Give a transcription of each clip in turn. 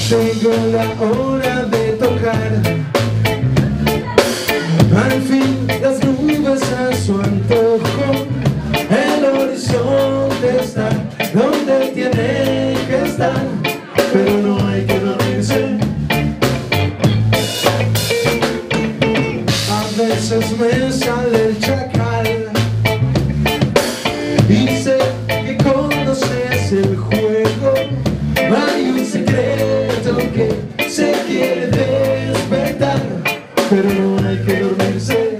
Llegó la hora de tocar, al fin las nubes a su antojo, el horizonte está donde tiene que estar, pero no hay que dormirse. A veces me sale el chacal y sé que conoces el juego. Hay un secreto que se quiere despertar, pero no hay que dormirse.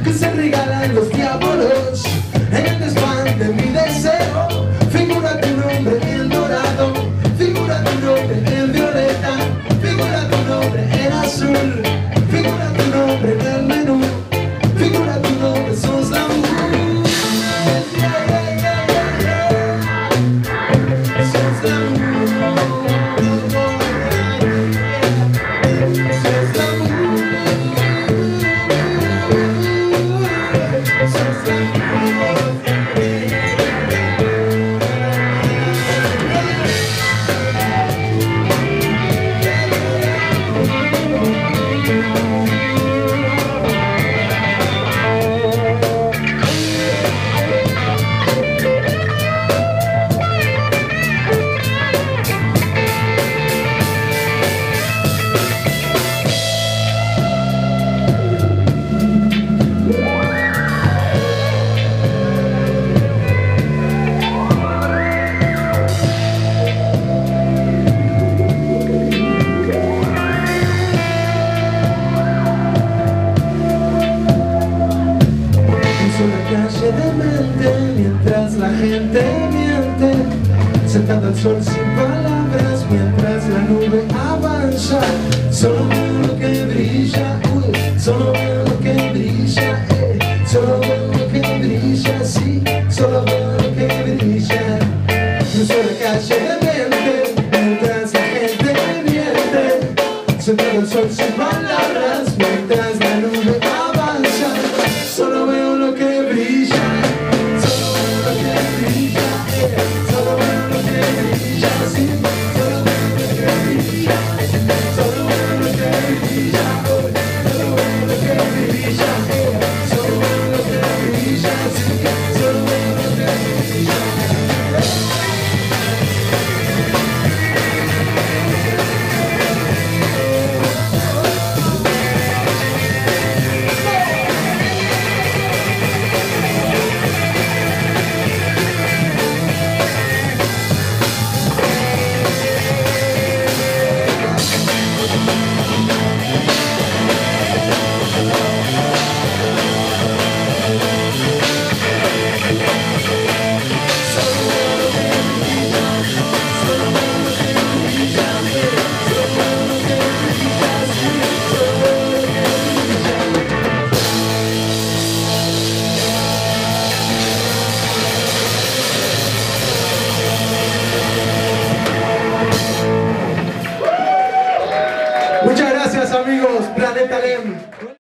Que se regalan los diablos en el desván de mi deseo. Figura tu nombre en dorado, figura tu nombre en violeta, figura tu nombre en azul, figura tu nombre en el menú, figura tu nombre, sos la mujer. Sos la mujer. La calle de